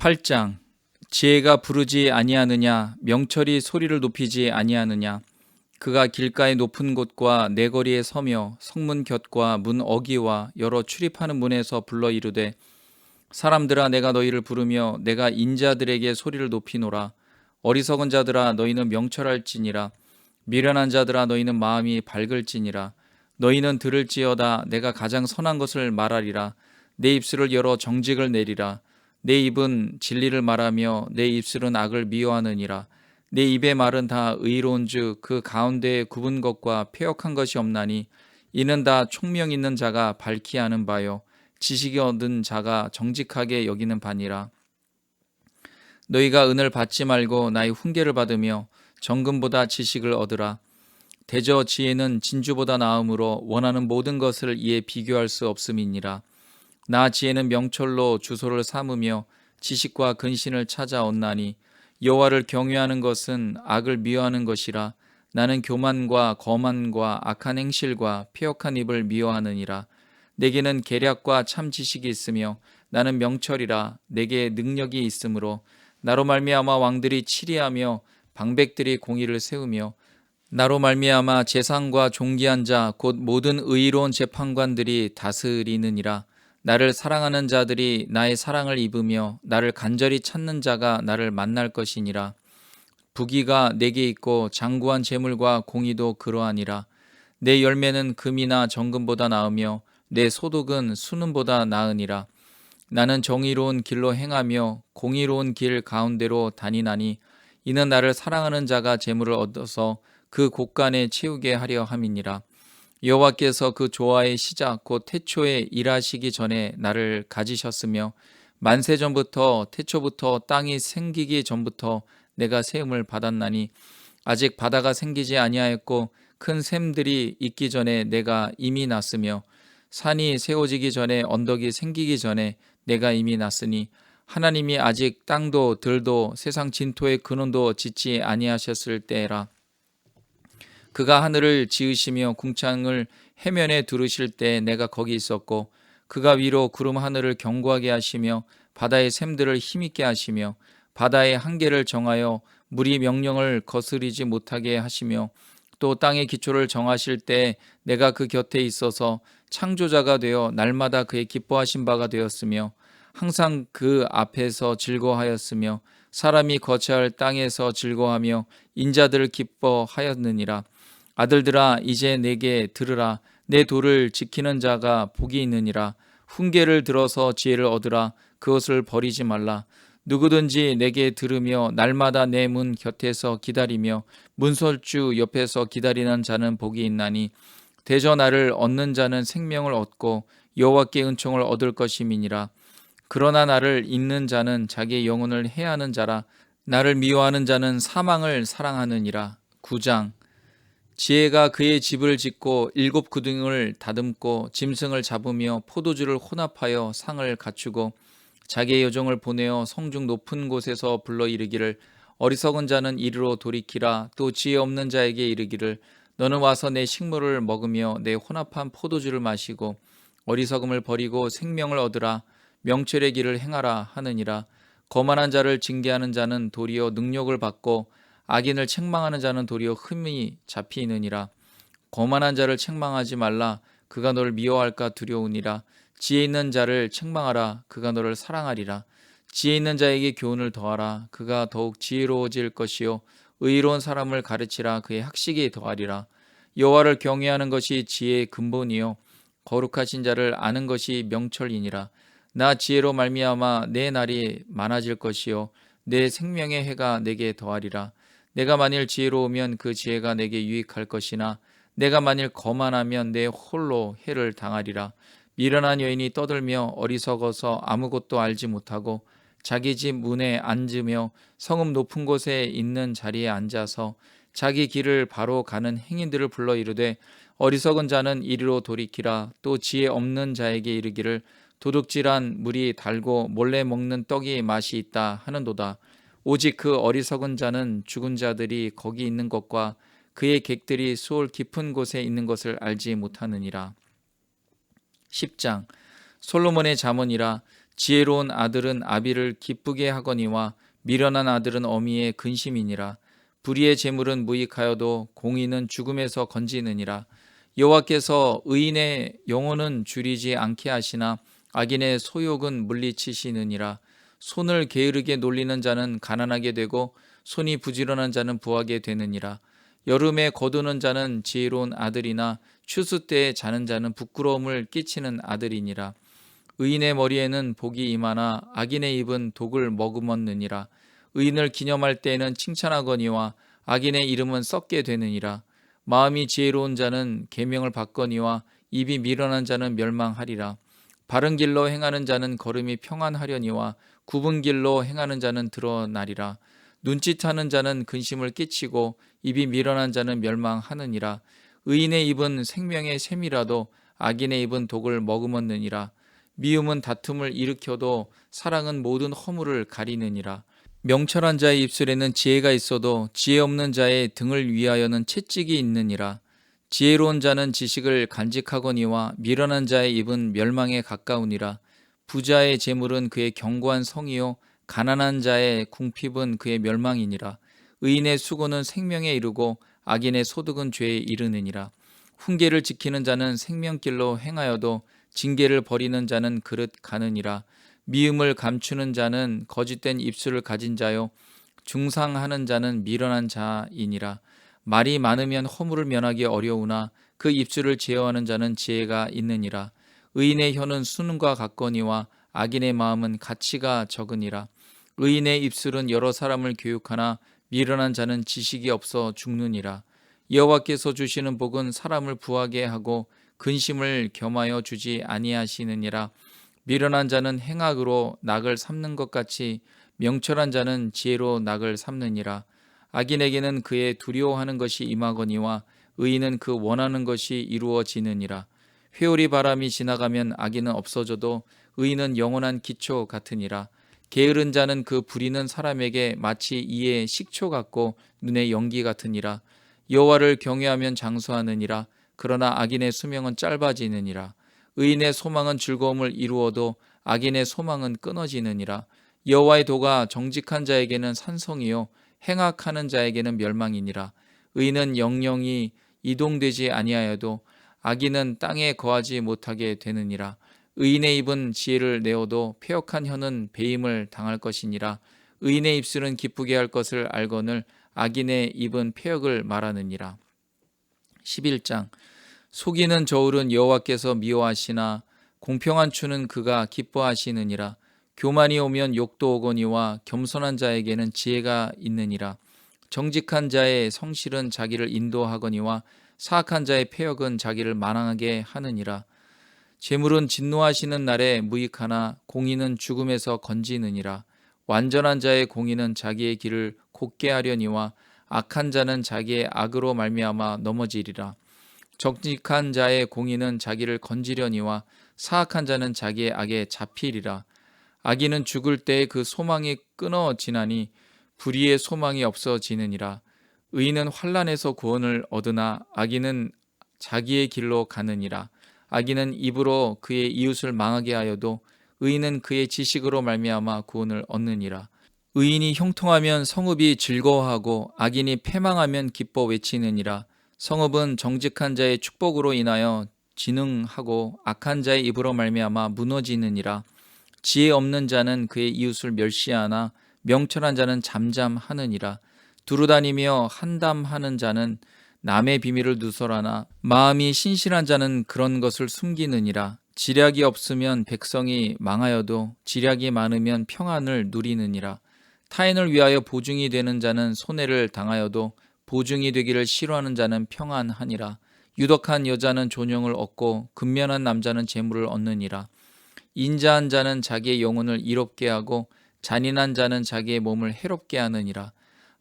8장. 지혜가 부르지 아니하느냐, 명철이 소리를 높이지 아니하느냐. 그가 길가의 높은 곳과 내거리에 서며 성문 곁과 문 어기와 여러 출입하는 문에서 불러 이르되, 사람들아, 내가 너희를 부르며 내가 인자들에게 소리를 높이노라. 어리석은 자들아, 너희는 명철할지니라. 미련한 자들아, 너희는 마음이 밝을지니라. 너희는 들을지어다. 내가 가장 선한 것을 말하리라. 내 입술을 열어 정직을 내리라. 내 입은 진리를 말하며 내 입술은 악을 미워하느니라. 내 입의 말은 다 의로운즉 그 가운데에 굽은 것과 패역한 것이 없나니, 이는 다 총명 있는 자가 밝히 아는 바요 지식이 얻은 자가 정직하게 여기는 바니라. 너희가 은을 받지 말고 나의 훈계를 받으며 정금보다 지식을 얻으라. 대저 지혜는 진주보다 나음으로 원하는 모든 것을 이에 비교할 수 없음이니라. 나 지혜는 명철로 주소를 삼으며 지식과 근신을 찾아 얻나니, 여호와를 경외하는 것은 악을 미워하는 것이라. 나는 교만과 거만과 악한 행실과 패역한 입을 미워하느니라. 내게는 계략과 참 지식이 있으며 나는 명철이라. 내게 능력이 있으므로 나로 말미암아 왕들이 치리하며 방백들이 공의를 세우며, 나로 말미암아 재상과 존귀한 자 곧 모든 의로운 재판관들이 다스리느니라. 나를 사랑하는 자들이 나의 사랑을 입으며 나를 간절히 찾는 자가 나를 만날 것이니라. 부귀가 내게 있고 장구한 재물과 공의도 그러하니라. 내 열매는 금이나 정금보다 나으며 내 소득은 수는보다 나으니라. 나는 정의로운 길로 행하며 공의로운 길 가운데로 다니나니, 이는 나를 사랑하는 자가 재물을 얻어서 그 곳간에 채우게 하려 함이니라. 여호와께서 그 조화의 시작 곧 태초에 일하시기 전에 나를 가지셨으며, 만세 전부터 태초부터 땅이 생기기 전부터 내가 세움을 받았나니, 아직 바다가 생기지 아니하였고 큰 샘들이 있기 전에 내가 이미 났으며, 산이 세워지기 전에 언덕이 생기기 전에 내가 이미 났으니, 하나님이 아직 땅도 들도 세상 진토의 근원도 짓지 아니하셨을 때라. 그가 하늘을 지으시며 궁창을 해면에 두르실 때 내가 거기 있었고, 그가 위로 구름 하늘을 견고하게 하시며 바다의 샘들을 힘있게 하시며 바다의 한계를 정하여 물이 명령을 거스리지 못하게 하시며, 또 땅의 기초를 정하실 때 내가 그 곁에 있어서 창조자가 되어 날마다 그의 기뻐하신 바가 되었으며, 항상 그 앞에서 즐거워하였으며 사람이 거처할 땅에서 즐거워하며 인자들을 기뻐하였느니라. 아들들아, 이제 내게 들으라. 내 도를 지키는 자가 복이 있느니라. 훈계를 들어서 지혜를 얻으라. 그것을 버리지 말라. 누구든지 내게 들으며 날마다 내 문 곁에서 기다리며 문설주 옆에서 기다리는 자는 복이 있나니, 대저 나를 얻는 자는 생명을 얻고 여호와께 은총을 얻을 것임이니라. 그러나 나를 잊는 자는 자기의 영혼을 해하는 자라. 나를 미워하는 자는 사망을 사랑하느니라. 9장. 지혜가 그의 집을 짓고 7구둥을 다듬고 짐승을 잡으며 포도주를 혼합하여 상을 갖추고 자기의 여종을 보내어 성중 높은 곳에서 불러 이르기를, 어리석은 자는 이리로 돌이키라. 또 지혜 없는 자에게 이르기를, 너는 와서 내 식물을 먹으며 내 혼합한 포도주를 마시고 어리석음을 버리고 생명을 얻으라. 명철의 길을 행하라 하느니라. 거만한 자를 징계하는 자는 도리어 능력을 받고 악인을 책망하는 자는 도리어 흠이 잡히느니라. 거만한 자를 책망하지 말라. 그가 너를 미워할까 두려우니라. 지혜 있는 자를 책망하라. 그가 너를 사랑하리라. 지혜 있는 자에게 교훈을 더하라. 그가 더욱 지혜로워질 것이요 의로운 사람을 가르치라. 그의 학식이 더하리라. 여호와를 경외하는 것이 지혜의 근본이요 거룩하신 자를 아는 것이 명철이니라. 나 지혜로 말미암아 내 날이 많아질 것이요 내 생명의 해가 내게 더하리라. 내가 만일 지혜로우면 그 지혜가 내게 유익할 것이나, 내가 만일 거만하면 내 홀로 해를 당하리라. 미련한 여인이 떠들며 어리석어서 아무것도 알지 못하고 자기 집 문에 앉으며 성읍 높은 곳에 있는 자리에 앉아서 자기 길을 바로 가는 행인들을 불러 이르되, 어리석은 자는 이리로 돌이키라. 또 지혜 없는 자에게 이르기를, 도둑질한 물이 달고 몰래 먹는 떡이 맛이 있다 하는도다. 오직 그 어리석은 자는 죽은 자들이 거기 있는 것과 그의 객들이 수올 깊은 곳에 있는 것을 알지 못하느니라. 10장. 솔로몬의 잠언이라. 지혜로운 아들은 아비를 기쁘게 하거니와 미련한 아들은 어미의 근심이니라. 불의의 재물은 무익하여도 공의는 죽음에서 건지느니라. 여호와께서 의인의 영혼은 줄이지 않게 하시나 악인의 소욕은 물리치시느니라. 손을 게으르게 놀리는 자는 가난하게 되고 손이 부지런한 자는 부하게 되느니라. 여름에 거두는 자는 지혜로운 아들이나 추수 때에 자는 자는 부끄러움을 끼치는 아들이니라. 의인의 머리에는 복이 임하나 악인의 입은 독을 머금었느니라. 의인을 기념할 때에는 칭찬하거니와 악인의 이름은 썩게 되느니라. 마음이 지혜로운 자는 계명을 받거니와 입이 미련한 자는 멸망하리라. 바른 길로 행하는 자는 걸음이 평안하려니와 굽은 길로 행하는 자는 드러나리라. 눈짓하는 자는 근심을 끼치고 입이 미련한 자는 멸망하느니라. 의인의 입은 생명의 샘이라도 악인의 입은 독을 머금었느니라. 미움은 다툼을 일으켜도 사랑은 모든 허물을 가리느니라. 명철한 자의 입술에는 지혜가 있어도 지혜 없는 자의 등을 위하여는 채찍이 있느니라. 지혜로운 자는 지식을 간직하거니와 미련한 자의 입은 멸망에 가까우니라. 부자의 재물은 그의 견고한 성이요 가난한 자의 궁핍은 그의 멸망이니라. 의인의 수고는 생명에 이르고 악인의 소득은 죄에 이르느니라. 훈계를 지키는 자는 생명길로 행하여도 징계를 버리는 자는 그릇 가느니라. 미움을 감추는 자는 거짓된 입술을 가진 자요 중상하는 자는 미련한 자이니라. 말이 많으면 허물을 면하기 어려우나 그 입술을 제어하는 자는 지혜가 있느니라. 의인의 혀는 수능과 같거니와 악인의 마음은 가치가 적으니라. 의인의 입술은 여러 사람을 교육하나 미련한 자는 지식이 없어 죽느니라. 여호와께서 주시는 복은 사람을 부하게 하고 근심을 겸하여 주지 아니하시느니라. 미련한 자는 행악으로 낙을 삼는 것 같이 명철한 자는 지혜로 낙을 삼느니라. 악인에게는 그의 두려워하는 것이 임하거니와 의인은 그 원하는 것이 이루어지느니라. 회오리 바람이 지나가면 악인은 없어져도 의인은 영원한 기초 같으니라. 게으른 자는 그 부리는 사람에게 마치 이의 식초 같고 눈의 연기 같으니라. 여호와를 경외하면 장수하느니라. 그러나 악인의 수명은 짧아지느니라. 의인의 소망은 즐거움을 이루어도 악인의 소망은 끊어지느니라. 여호와의 도가 정직한 자에게는 산성이요 행악하는 자에게는 멸망이니라. 의인은 영영이 이동되지 아니하여도 악인은 땅에 거하지 못하게 되느니라. 의인의 입은 지혜를 내어도 패역한 혀는 배임을 당할 것이니라. 의인의 입술은 기쁘게 할 것을 알거늘 악인의 입은 패역을 말하느니라. 11장. 속이는 저울은 여호와께서 미워하시나 공평한 추는 그가 기뻐하시느니라. 교만이 오면 욕도 오거니와 겸손한 자에게는 지혜가 있느니라. 정직한 자의 성실은 자기를 인도하거니와 사악한 자의 패역은 자기를 만항하게 하느니라. 재물은 진노하시는 날에 무익하나 공의는 죽음에서 건지느니라. 완전한 자의 공의는 자기의 길을 곧게 하려니와 악한 자는 자기의 악으로 말미암아 넘어지리라. 정직한 자의 공의는 자기를 건지려니와 사악한 자는 자기의 악에 잡히리라. 악인은 죽을 때에 그 소망이 끊어지나니 불의의 소망이 없어지느니라. 의인은 환난에서 구원을 얻으나 악인은 자기의 길로 가느니라. 악인은 입으로 그의 이웃을 망하게 하여도 의인은 그의 지식으로 말미암아 구원을 얻느니라. 의인이 형통하면 성읍이 즐거워하고 악인이 패망하면 기뻐 외치느니라. 성읍은 정직한 자의 축복으로 인하여 진흥하고 악한 자의 입으로 말미암아 무너지느니라. 지혜 없는 자는 그의 이웃을 멸시하나 명철한 자는 잠잠하느니라. 두루다니며 한담하는 자는 남의 비밀을 누설하나 마음이 신실한 자는 그런 것을 숨기느니라. 지략이 없으면 백성이 망하여도 지략이 많으면 평안을 누리느니라. 타인을 위하여 보증이 되는 자는 손해를 당하여도 보증이 되기를 싫어하는 자는 평안하니라. 유덕한 여자는 존영을 얻고 근면한 남자는 재물을 얻느니라. 인자한 자는 자기의 영혼을 이롭게 하고 잔인한 자는 자기의 몸을 해롭게 하느니라.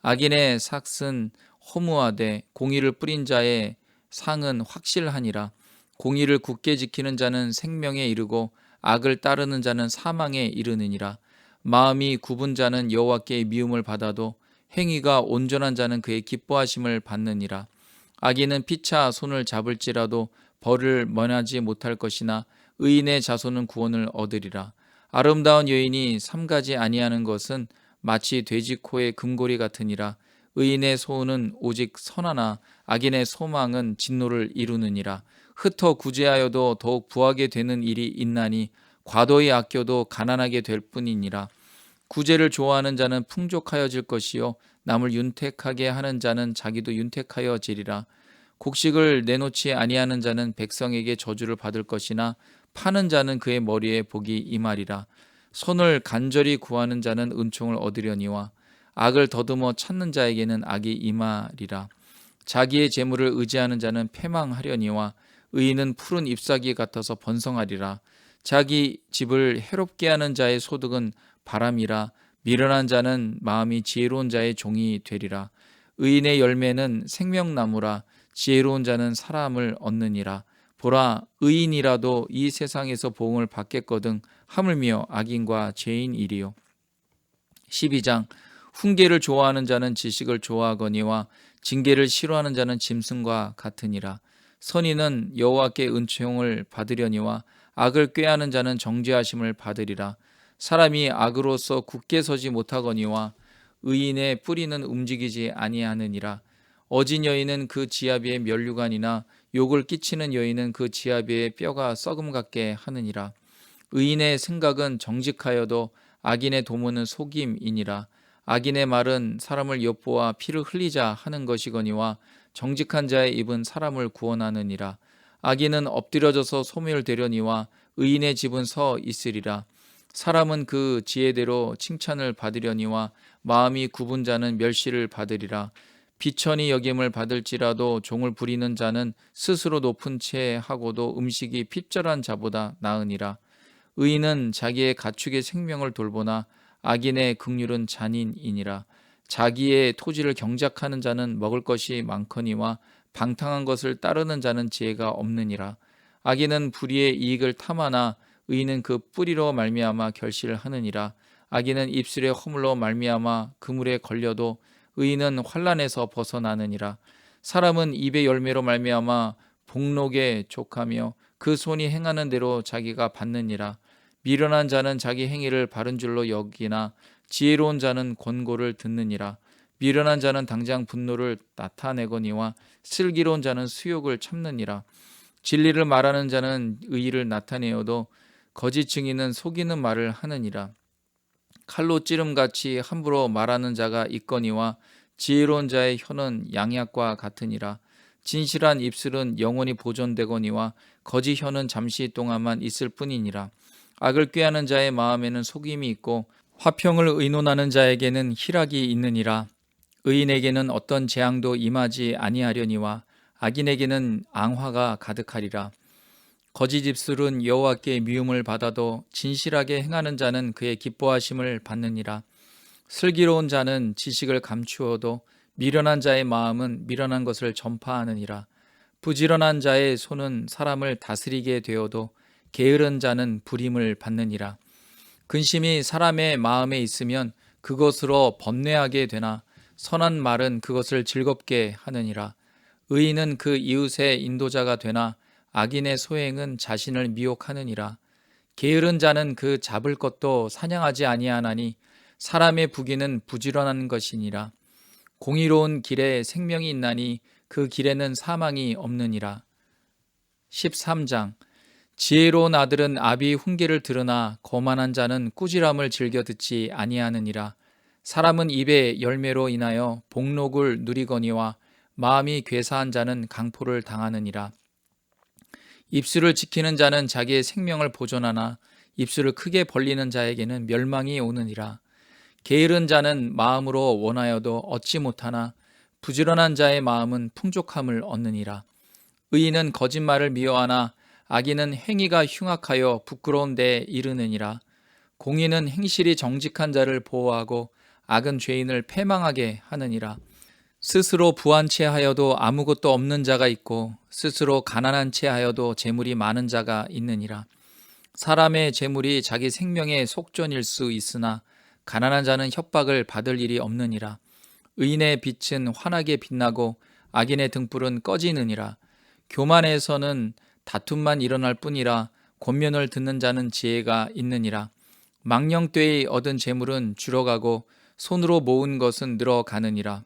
악인의 삭은 허무하되 공의를 뿌린 자의 상은 확실하니라. 공의를 굳게 지키는 자는 생명에 이르고 악을 따르는 자는 사망에 이르느니라. 마음이 굽은 자는 여호와께 미움을 받아도 행위가 온전한 자는 그의 기뻐하심을 받느니라. 악인은 피차 손을 잡을지라도 벌을 면하지 못할 것이나 의인의 자손은 구원을 얻으리라. 아름다운 여인이 삼가지 아니하는 것은 마치 돼지 코의 금고리 같으니라. 의인의 소원은 오직 선하나 악인의 소망은 진노를 이루느니라. 흩어 구제하여도 더욱 부하게 되는 일이 있나니 과도히 아껴도 가난하게 될 뿐이니라. 구제를 좋아하는 자는 풍족하여질 것이요 남을 윤택하게 하는 자는 자기도 윤택하여지리라. 곡식을 내놓지 아니하는 자는 백성에게 저주를 받을 것이나 파는 자는 그의 머리에 복이 임하리라. 손을 간절히 구하는 자는 은총을 얻으려니와 악을 더듬어 찾는 자에게는 악이 임하리라. 자기의 재물을 의지하는 자는 패망하려니와 의인은 푸른 잎사귀 같아서 번성하리라. 자기 집을 해롭게 하는 자의 소득은 바람이라. 미련한 자는 마음이 지혜로운 자의 종이 되리라. 의인의 열매는 생명나무라. 지혜로운 자는 사람을 얻느니라. 보라, 의인이라도 이 세상에서 보응을 받겠거든 하물며 악인과 죄인이리요. 12장. 훈계를 좋아하는 자는 지식을 좋아하거니와 징계를 싫어하는 자는 짐승과 같으니라. 선인은 여호와께 은총을 받으려니와 악을 꾀하는 자는 정죄하심을 받으리라. 사람이 악으로서 굳게 서지 못하거니와 의인의 뿌리는 움직이지 아니하느니라. 어진 여인은 그 지아비의 면류관이나 욕을 끼치는 여인은 그 지아비의 뼈가 썩음 같게 하느니라. 의인의 생각은 정직하여도 악인의 도모는 속임이니라. 악인의 말은 사람을 엿보아 피를 흘리자 하는 것이거니와 정직한 자의 입은 사람을 구원하느니라. 악인은 엎드려져서 소멸되려니와 의인의 집은 서 있으리라. 사람은 그 지혜대로 칭찬을 받으려니와 마음이 굽은 자는 멸시를 받으리라. 비천히 여김을 받을지라도 종을 부리는 자는 스스로 높은 채 하고도 음식이 핍절한 자보다 나으니라. 의인은 자기의 가축의 생명을 돌보나 악인의 긍휼은 잔인이니라. 자기의 토지를 경작하는 자는 먹을 것이 많거니와 방탕한 것을 따르는 자는 지혜가 없느니라. 악인은 불의의 이익을 탐하나 의인은 그 뿌리로 말미암아 결실을 하느니라. 악인은 입술의 허물로 말미암아 그물에 걸려도 의인은 환난에서 벗어나느니라. 사람은 입의 열매로 말미암아 복록에 족하며 그 손이 행하는 대로 자기가 받느니라. 미련한 자는 자기 행위를 바른 줄로 여기나 지혜로운 자는 권고를 듣느니라. 미련한 자는 당장 분노를 나타내거니와 슬기로운 자는 수욕을 참느니라. 진리를 말하는 자는 의의를 나타내어도 거짓 증인은 속이는 말을 하느니라. 칼로 찌름같이 함부로 말하는 자가 있거니와 지혜로운 자의 혀는 양약과 같으니라. 진실한 입술은 영원히 보존되거니와 거짓 혀는 잠시 동안만 있을 뿐이니라. 악을 꾀하는 자의 마음에는 속임이 있고 화평을 의논하는 자에게는 희락이 있느니라. 의인에게는 어떤 재앙도 임하지 아니하려니와 악인에게는 앙화가 가득하리라. 거짓 입술은 여호와께 미움을 받아도 진실하게 행하는 자는 그의 기뻐하심을 받느니라. 슬기로운 자는 지식을 감추어도 미련한 자의 마음은 미련한 것을 전파하느니라. 부지런한 자의 손은 사람을 다스리게 되어도 게으른 자는 불임을 받느니라. 근심이 사람의 마음에 있으면 그것으로 번뇌하게 되나 선한 말은 그것을 즐겁게 하느니라. 의인은 그 이웃의 인도자가 되나 악인의 소행은 자신을 미혹하느니라. 게으른 자는 그 잡을 것도 사냥하지 아니하나니 사람의 부귀는 부지런한 것이니라. 공의로운 길에 생명이 있나니 그 길에는 사망이 없느니라. 13장. 지혜로운 아들은 아비의 훈계를 들으나 거만한 자는 꾸지람을 즐겨 듣지 아니하느니라. 사람은 입의 열매로 인하여 복록을 누리거니와 마음이 괴사한 자는 강포를 당하느니라. 입술을 지키는 자는 자기의 생명을 보존하나 입술을 크게 벌리는 자에게는 멸망이 오느니라. 게으른 자는 마음으로 원하여도 얻지 못하나 부지런한 자의 마음은 풍족함을 얻느니라. 의인은 거짓말을 미워하나 악인은 행위가 흉악하여 부끄러운 데에 이르느니라. 공의는 행실이 정직한 자를 보호하고 악은 죄인을 패망하게 하느니라. 스스로 부한 채 하여도 아무것도 없는 자가 있고 스스로 가난한 채 하여도 재물이 많은 자가 있느니라. 사람의 재물이 자기 생명의 속전일 수 있으나 가난한 자는 협박을 받을 일이 없느니라. 의인의 빛은 환하게 빛나고 악인의 등불은 꺼지느니라. 교만에서는 다툼만 일어날 뿐이라 권면을 듣는 자는 지혜가 있느니라. 망령되이 얻은 재물은 줄어가고 손으로 모은 것은 늘어가느니라.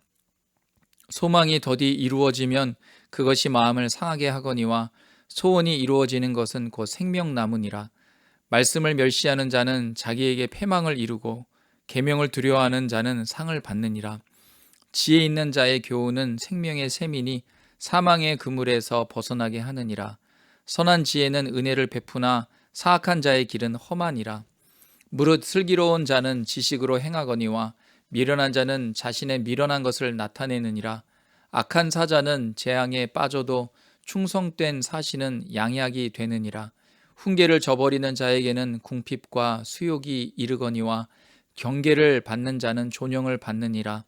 소망이 더디 이루어지면 그것이 마음을 상하게 하거니와 소원이 이루어지는 것은 곧 생명나무니라. 말씀을 멸시하는 자는 자기에게 패망을 이루고 계명을 두려워하는 자는 상을 받느니라. 지혜 있는 자의 교훈은 생명의 샘이니 사망의 그물에서 벗어나게 하느니라. 선한 지혜는 은혜를 베푸나 사악한 자의 길은 험하니라. 무릇 슬기로운 자는 지식으로 행하거니와 미련한 자는 자신의 미련한 것을 나타내느니라. 악한 사자는 재앙에 빠져도 충성된 사신은 양약이 되느니라. 훈계를 저버리는 자에게는 궁핍과 수욕이 이르거니와 경계를 받는 자는 존영을 받느니라.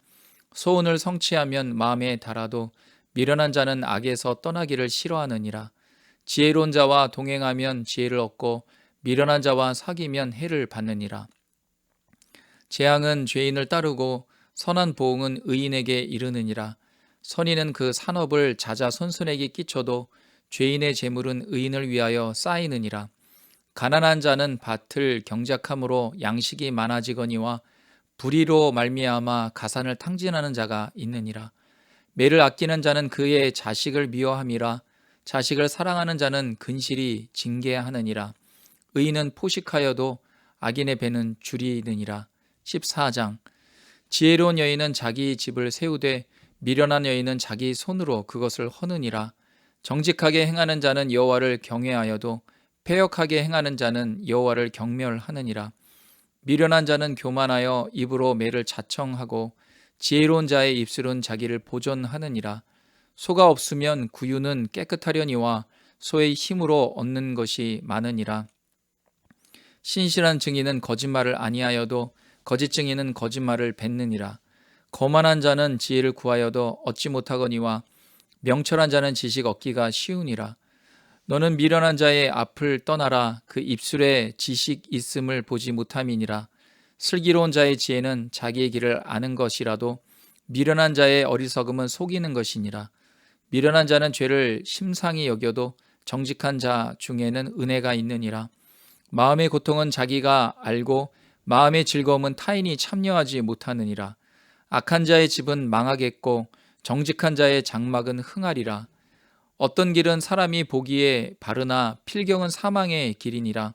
소원을 성취하면 마음에 달아도 미련한 자는 악에서 떠나기를 싫어하느니라. 지혜로운 자와 동행하면 지혜를 얻고 미련한 자와 사귀면 해를 받느니라. 재앙은 죄인을 따르고 선한 보응은 의인에게 이르느니라. 선인은 그 산업을 자자손손에게 끼쳐도 죄인의 재물은 의인을 위하여 쌓이느니라. 가난한 자는 밭을 경작함으로 양식이 많아지거니와 불의로 말미암아 가산을 탕진하는 자가 있느니라. 매를 아끼는 자는 그의 자식을 미워함이라. 자식을 사랑하는 자는 근실이 징계하느니라. 의인은 포식하여도 악인의 배는 줄이느니라. 14장. 지혜로운 여인은 자기 집을 세우되 미련한 여인은 자기 손으로 그것을 허느니라. 정직하게 행하는 자는 여호와를 경외하여도 패역하게 행하는 자는 여호와를 경멸하느니라. 미련한 자는 교만하여 입으로 매를 자청하고 지혜로운 자의 입술은 자기를 보존하느니라. 소가 없으면 구유는 깨끗하려니와 소의 힘으로 얻는 것이 많으니라. 신실한 증인은 거짓말을 아니하여도 거짓 증인은 거짓말을 뱉느니라. 거만한 자는 지혜를 구하여도 얻지 못하거니와 명철한 자는 지식 얻기가 쉬우니라. 너는 미련한 자의 앞을 떠나라. 그 입술에 지식 있음을 보지 못함이니라. 슬기로운 자의 지혜는 자기의 길을 아는 것이라도 미련한 자의 어리석음은 속이는 것이니라. 미련한 자는 죄를 심상히 여겨도 정직한 자 중에는 은혜가 있느니라. 마음의 고통은 자기가 알고 마음의 즐거움은 타인이 참여하지 못하느니라. 악한 자의 집은 망하겠고 정직한 자의 장막은 흥하리라. 어떤 길은 사람이 보기에 바르나 필경은 사망의 길이니라.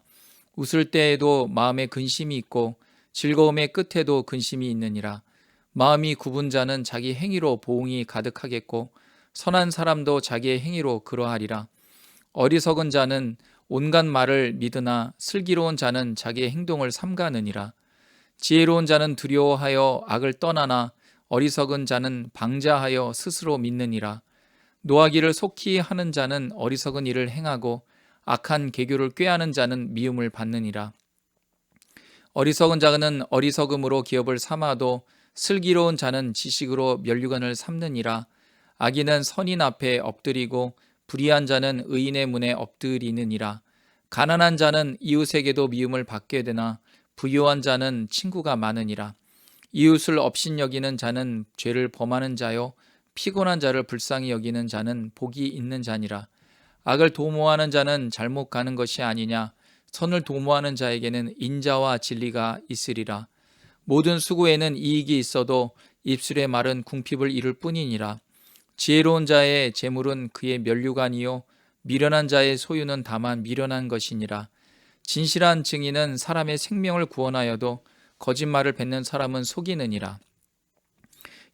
웃을 때에도 마음에 근심이 있고 즐거움의 끝에도 근심이 있느니라. 마음이 굽은 자는 자기 행위로 보응이 가득하겠고 선한 사람도 자기의 행위로 그러하리라. 어리석은 자는 온갖 말을 믿으나 슬기로운 자는 자기의 행동을 삼가느니라. 지혜로운 자는 두려워하여 악을 떠나나 어리석은 자는 방자하여 스스로 믿느니라. 노하기를 속히 하는 자는 어리석은 일을 행하고 악한 계교를 꾀하는 자는 미움을 받느니라. 어리석은 자는 어리석음으로 기업을 삼아도 슬기로운 자는 지식으로 면류관을 삼느니라. 악인은 선인 앞에 엎드리고 불의한 자는 의인의 문에 엎드리느니라. 가난한 자는 이웃에게도 미움을 받게 되나 부유한 자는 친구가 많으니라. 이웃을 업신여기는 자는 죄를 범하는 자요 피곤한 자를 불쌍히 여기는 자는 복이 있는 자니라. 악을 도모하는 자는 잘못 가는 것이 아니냐. 선을 도모하는 자에게는 인자와 진리가 있으리라. 모든 수고에는 이익이 있어도 입술의 말은 궁핍을 이룰 뿐이니라. 지혜로운 자의 재물은 그의 면류관이요 미련한 자의 소유는 다만 미련한 것이니라. 진실한 증인은 사람의 생명을 구원하여도 거짓말을 뱉는 사람은 속이느니라.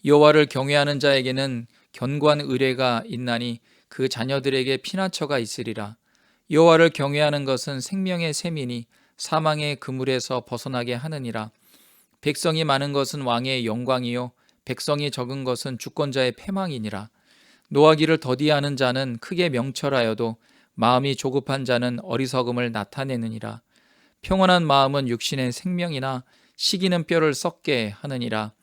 여호와를 경외하는 자에게는 견고한 의뢰가 있나니 그 자녀들에게 피난처가 있으리라. 여호와를 경외하는 것은 생명의 샘이니 사망의 그물에서 벗어나게 하느니라. 백성이 많은 것은 왕의 영광이요 백성이 적은 것은 주권자의 패망이니라. 노하기를 더디하는 자는 크게 명철하여도 마음이 조급한 자는 어리석음을 나타내느니라. 평온한 마음은 육신의 생명이나 시기는 뼈를 썩게 하느니라.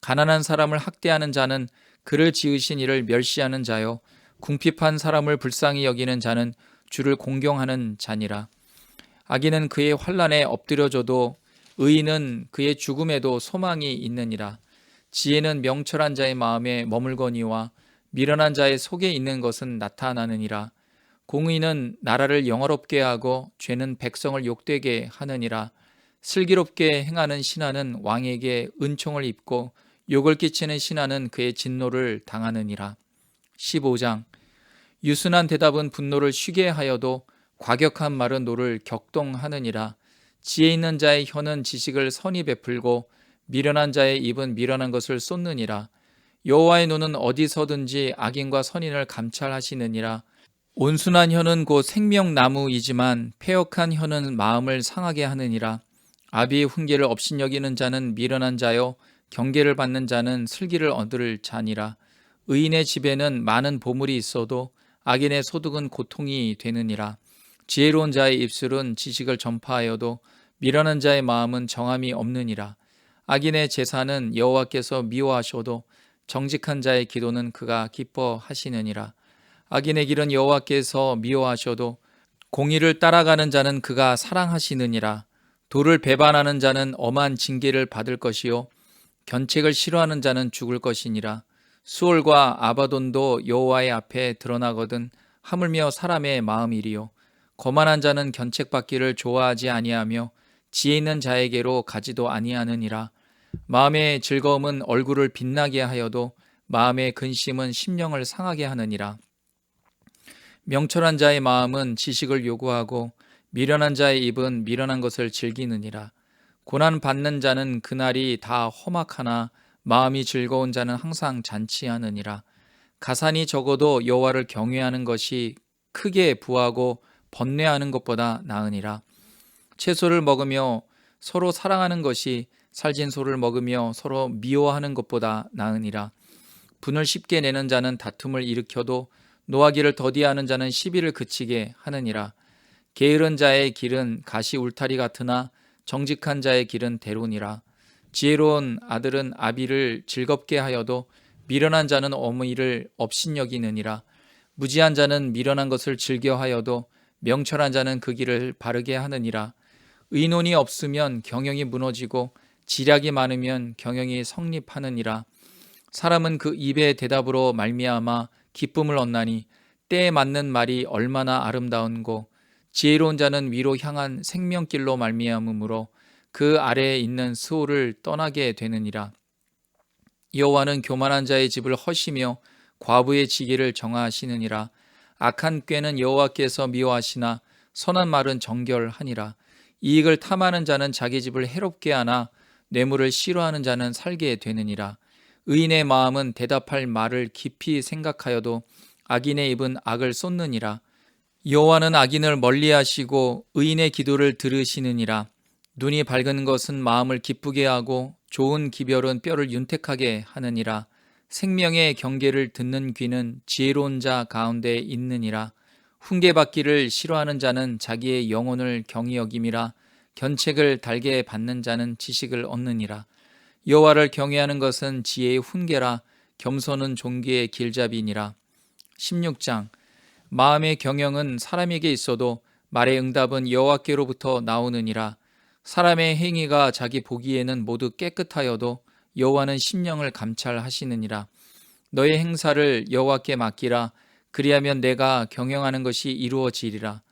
가난한 사람을 학대하는 자는 그를 지으신 이를 멸시하는 자요 궁핍한 사람을 불쌍히 여기는 자는 주를 공경하는 자니라. 악인은 그의 환난에 엎드려져도 의인은 그의 죽음에도 소망이 있느니라. 지혜는 명철한 자의 마음에 머물거니와 미련한 자의 속에 있는 것은 나타나느니라. 공의는 나라를 영화롭게 하고 죄는 백성을 욕되게 하느니라. 슬기롭게 행하는 신하는 왕에게 은총을 입고 욕을 끼치는 신하는 그의 진노를 당하느니라. 15장. 유순한 대답은 분노를 쉬게 하여도 과격한 말은 노를 격동하느니라. 지혜 있는 자의 혀는 지식을 선히 베풀고 미련한 자의 입은 미련한 것을 쏟느니라. 여호와의 눈은 어디서든지 악인과 선인을 감찰하시느니라. 온순한 혀는 곧 생명나무이지만 패역한 혀는 마음을 상하게 하느니라. 아비의 훈계를 업신여기는 자는 미련한 자요 경계를 받는 자는 슬기를 얻을 자니라. 의인의 집에는 많은 보물이 있어도 악인의 소득은 고통이 되느니라. 지혜로운 자의 입술은 지식을 전파하여도 미련한 자의 마음은 정함이 없느니라. 악인의 제사는 여호와께서 미워하셔도 정직한 자의 기도는 그가 기뻐하시느니라. 악인의 길은 여호와께서 미워하셔도 공의를 따라가는 자는 그가 사랑하시느니라. 도를 배반하는 자는 엄한 징계를 받을 것이요 견책을 싫어하는 자는 죽을 것이니라. 수올과 아바돈도 여호와의 앞에 드러나거든 하물며 사람의 마음이리요. 거만한 자는 견책받기를 좋아하지 아니하며 지혜 있는 자에게로 가지도 아니하느니라. 마음의 즐거움은 얼굴을 빛나게 하여도 마음의 근심은 심령을 상하게 하느니라. 명철한 자의 마음은 지식을 요구하고 미련한 자의 입은 미련한 것을 즐기느니라. 고난 받는 자는 그날이 다 험악하나 마음이 즐거운 자는 항상 잔치하느니라. 가산이 적어도 여호와를 경외하는 것이 크게 부하고 번뇌하는 것보다 나으니라. 채소를 먹으며 서로 사랑하는 것이 살진 소를 먹으며 서로 미워하는 것보다 나으니라. 분을 쉽게 내는 자는 다툼을 일으켜도 노하기를 더디하는 자는 시비를 그치게 하느니라. 게으른 자의 길은 가시 울타리 같으나 정직한 자의 길은 대론이라. 지혜로운 아들은 아비를 즐겁게 하여도 미련한 자는 어머니를 업신여기느니라. 무지한 자는 미련한 것을 즐겨하여도 명철한 자는 그 길을 바르게 하느니라. 의논이 없으면 경영이 무너지고 지략이 많으면 경영이 성립하느니라. 사람은 그 입의 대답으로 말미암아 기쁨을 얻나니 때에 맞는 말이 얼마나 아름다운고 지혜로운 자는 위로 향한 생명길로 말미암으므로 그 아래에 있는 스올을 떠나게 되느니라. 여호와는 교만한 자의 집을 허시며 과부의 지기를 정하시느니라. 악한 꾀는 여호와께서 미워하시나 선한 말은 정결하니라. 이익을 탐하는 자는 자기 집을 해롭게 하나 뇌물을 싫어하는 자는 살게 되느니라. 의인의 마음은 대답할 말을 깊이 생각하여도 악인의 입은 악을 쏟느니라. 여호와는 악인을 멀리하시고 의인의 기도를 들으시느니라. 눈이 밝은 것은 마음을 기쁘게 하고 좋은 기별은 뼈를 윤택하게 하느니라. 생명의 경계를 듣는 귀는 지혜로운 자 가운데 있느니라. 훈계받기를 싫어하는 자는 자기의 영혼을 경히 여김이라. 견책을 달게 받는 자는 지식을 얻느니라. 여호와를 경외하는 것은 지혜의 훈계라. 겸손은 존귀의 길잡이니라. 16장. 마음의 경영은 사람에게 있어도 말의 응답은 여호와께로부터 나오느니라. 사람의 행위가 자기 보기에는 모두 깨끗하여도 여호와는 심령을 감찰하시느니라. 너의 행사를 여호와께 맡기라. 그리하면 내가 경영하는 것이 이루어지리라.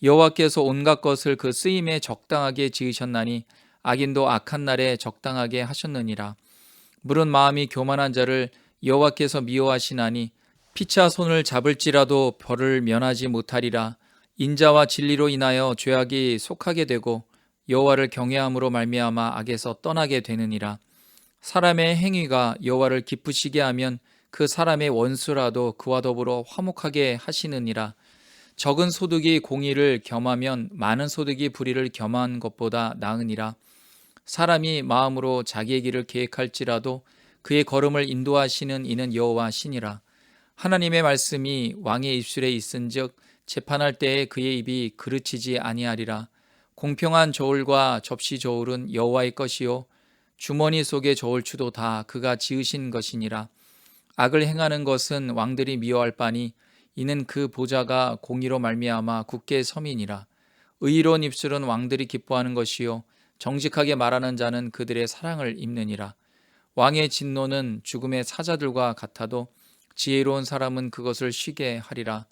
여호와께서 온갖 것을 그 쓰임에 적당하게 지으셨나니 악인도 악한 날에 적당하게 하셨느니라. 물은 마음이 교만한 자를 여호와께서 미워하시나니 피차 손을 잡을지라도 벌을 면하지 못하리라. 인자와 진리로 인하여 죄악이 속하게 되고 여호와를 경외함으로 말미암아 악에서 떠나게 되느니라. 사람의 행위가 여호와를 기쁘시게 하면 그 사람의 원수라도 그와 더불어 화목하게 하시느니라. 적은 소득이 공의를 겸하면 많은 소득이 불의를 겸한 것보다 나으니라. 사람이 마음으로 자기의 길을 계획할지라도 그의 걸음을 인도하시는 이는 여호와시니라. 하나님의 말씀이 왕의 입술에 있은즉 재판할 때에 그의 입이 그르치지 아니하리라. 공평한 저울과 접시 저울은 여호와의 것이요 주머니 속의 저울추도 다 그가 지으신 것이니라. 악을 행하는 것은 왕들이 미워할 바니 이는 그 보좌가 공의로 말미암아 굳게 섬이니라. 의로운 입술은 왕들이 기뻐하는 것이요 정직하게 말하는 자는 그들의 사랑을 입느니라. 왕의 진노는 죽음의 사자들과 같아도 지혜로운 사람은 그것을 쉬게 하리라.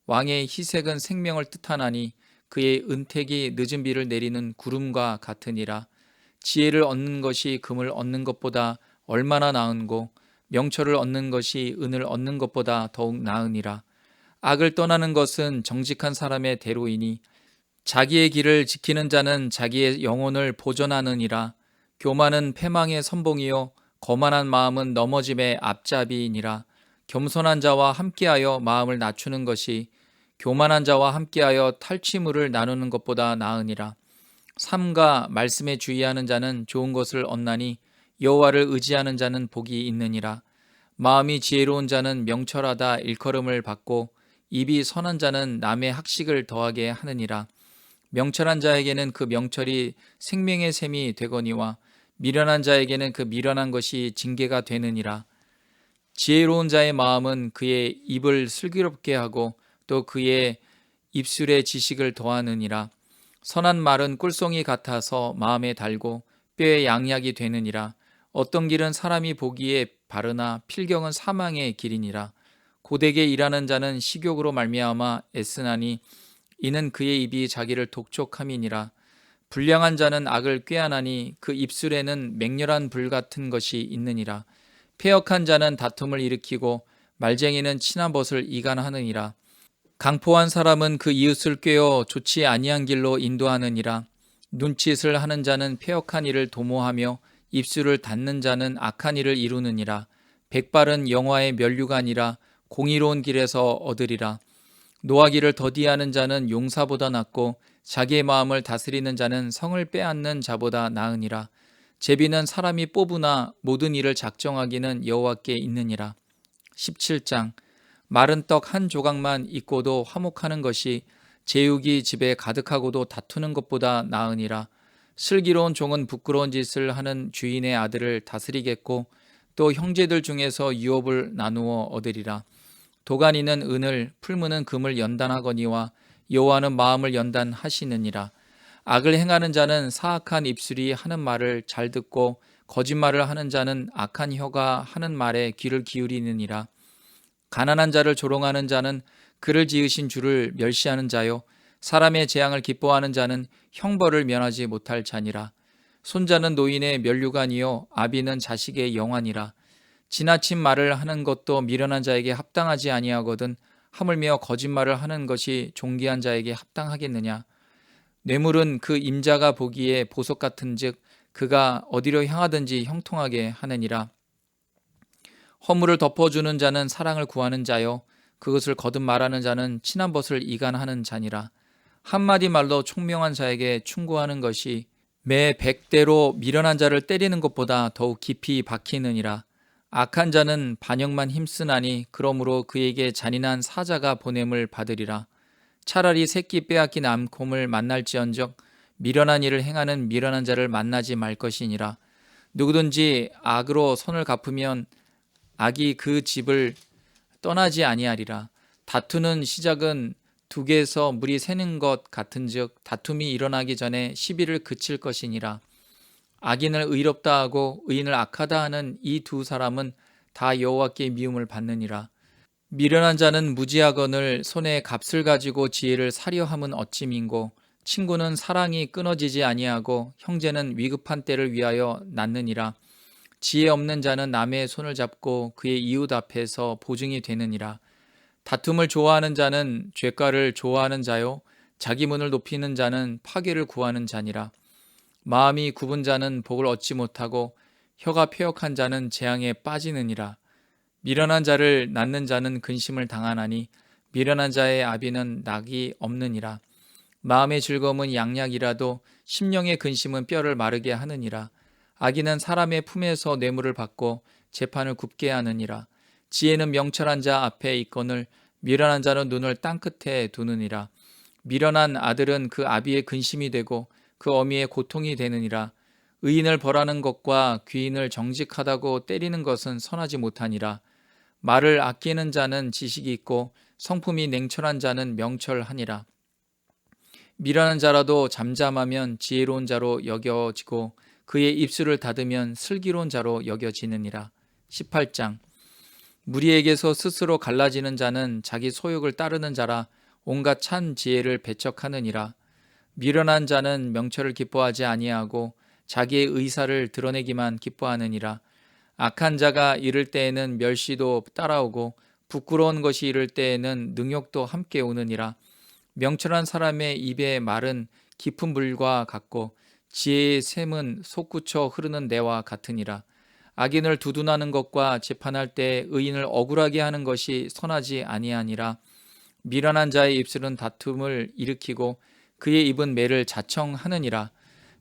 왕의 희색은 생명을 뜻하나니 그의 은택이 늦은 비를 내리는 구름과 같으니라. 지혜를 얻는 것이 금을 얻는 것보다 얼마나 나은고 명철을 얻는 것이 은을 얻는 것보다 더욱 나으니라. 악을 떠나는 것은 정직한 사람의 대로이니 자기의 길을 지키는 자는 자기의 영혼을 보존하느니라. 교만은 패망의 선봉이요 거만한 마음은 넘어짐의 앞잡이니라. 겸손한 자와 함께하여 마음을 낮추는 것이 교만한 자와 함께하여 탈취물을 나누는 것보다 나으니라. 삼가 말씀에 주의하는 자는 좋은 것을 얻나니 여호와를 의지하는 자는 복이 있느니라. 마음이 지혜로운 자는 명철하다 일컬음을 받고 입이 선한 자는 남의 학식을 더하게 하느니라. 명철한 자에게는 그 명철이 생명의 샘이 되거니와 미련한 자에게는 그 미련한 것이 징계가 되느니라. 지혜로운 자의 마음은 그의 입을 슬기롭게 하고 또 그의 입술에 지식을 더하느니라. 선한 말은 꿀송이 같아서 마음에 달고 뼈에 양약이 되느니라. 어떤 길은 사람이 보기에 바르나 필경은 사망의 길이니라. 고되게 일하는 자는 식욕으로 말미암아 애쓰나니 이는 그의 입이 자기를 독촉함이니라. 불량한 자는 악을 꾀하나니 그 입술에는 맹렬한 불 같은 것이 있느니라. 패역한 자는 다툼을 일으키고 말쟁이는 친한 벗을 이간하느니라. 강포한 사람은 그 이웃을 꾀어 좋지 아니한 길로 인도하느니라. 눈짓을 하는 자는 패역한 일을 도모하며 입술을 닫는 자는 악한 일을 이루느니라. 백발은 영화의 면류관이라 공의로운 길에서 얻으리라. 노하기를 더디하는 자는 용사보다 낫고 자기의 마음을 다스리는 자는 성을 빼앗는 자보다 나으니라. 제비는 사람이 뽑으나 모든 일을 작정하기는 여호와께 있느니라. 17장. 마른 떡 한 조각만 있고도 화목하는 것이 제육이 집에 가득하고도 다투는 것보다 나으니라. 슬기로운 종은 부끄러운 짓을 하는 주인의 아들을 다스리겠고 또 형제들 중에서 유업을 나누어 얻으리라. 도가니는 은을 풀무는 금을 연단하거니와 여호와는 마음을 연단하시느니라. 악을 행하는 자는 사악한 입술이 하는 말을 잘 듣고 거짓말을 하는 자는 악한 혀가 하는 말에 귀를 기울이느니라. 가난한 자를 조롱하는 자는 그를 지으신 주를 멸시하는 자요 사람의 재앙을 기뻐하는 자는 형벌을 면하지 못할 자니라. 손자는 노인의 면류관이요 아비는 자식의 영환이라. 지나친 말을 하는 것도 미련한 자에게 합당하지 아니하거든 하물며 거짓말을 하는 것이 존귀한 자에게 합당하겠느냐. 뇌물은 그 임자가 보기에 보석 같은즉 그가 어디로 향하든지 형통하게 하느니라. 허물을 덮어주는 자는 사랑을 구하는 자요 그것을 거듭 말하는 자는 친한 벗을 이간하는 자니라. 한마디 말로 총명한 자에게 충고하는 것이 매 100대로 미련한 자를 때리는 것보다 더욱 깊이 박히느니라. 악한 자는 반역만 힘쓰나니 그러므로 그에게 잔인한 사자가 보냄을 받으리라. 차라리 새끼 빼앗긴 암곰을 만날지언정 미련한 일을 행하는 미련한 자를 만나지 말 것이니라. 누구든지 악으로 선을 갚으면 악이 그 집을 떠나지 아니하리라. 다투는 시작은 두개에서 물이 새는 것 같은즉 다툼이 일어나기 전에 시비를 그칠 것이니라. 악인을 의롭다 하고 의인을 악하다 하는 이 두 사람은 다 여호와께 미움을 받느니라. 미련한 자는 무지하거늘 손에 값을 가지고 지혜를 사려 함은 어찌민고. 친구는 사랑이 끊어지지 아니하고 형제는 위급한 때를 위하여 낳느니라. 지혜 없는 자는 남의 손을 잡고 그의 이웃 앞에서 보증이 되느니라. 다툼을 좋아하는 자는 죄가를 좋아하는 자요 자기 문을 높이는 자는 파괴를 구하는 자니라. 마음이 굽은 자는 복을 얻지 못하고 혀가 패역한 자는 재앙에 빠지느니라. 미련한 자를 낳는 자는 근심을 당하나니 미련한 자의 아비는 낙이 없느니라. 마음의 즐거움은 양약이라도 심령의 근심은 뼈를 마르게 하느니라. 악인은 사람의 품에서 뇌물을 받고 재판을 굽게 하느니라. 지혜는 명철한 자 앞에 있거늘 미련한 자는 눈을 땅끝에 두느니라. 미련한 아들은 그 아비의 근심이 되고 그 어미의 고통이 되느니라. 의인을 벌하는 것과 귀인을 정직하다고 때리는 것은 선하지 못하니라. 말을 아끼는 자는 지식이 있고 성품이 냉철한 자는 명철하니라. 미련한 자라도 잠잠하면 지혜로운 자로 여겨지고 그의 입술을 닫으면 슬기로운 자로 여겨지느니라. 18장. 무리에게서 스스로 갈라지는 자는 자기 소욕을 따르는 자라 온갖 찬 지혜를 배척하느니라. 미련한 자는 명철을 기뻐하지 아니하고 자기의 의사를 드러내기만 기뻐하느니라. 악한 자가 이를 때에는 멸시도 따라오고 부끄러운 것이 이를 때에는 능욕도 함께 오느니라. 명철한 사람의 입의 말은 깊은 물과 같고 지혜의 샘은 솟구쳐 흐르는 내와 같으니라. 악인을 두둔하는 것과 재판할 때 의인을 억울하게 하는 것이 선하지 아니하니라. 미련한 자의 입술은 다툼을 일으키고 그의 입은 매를 자청하느니라.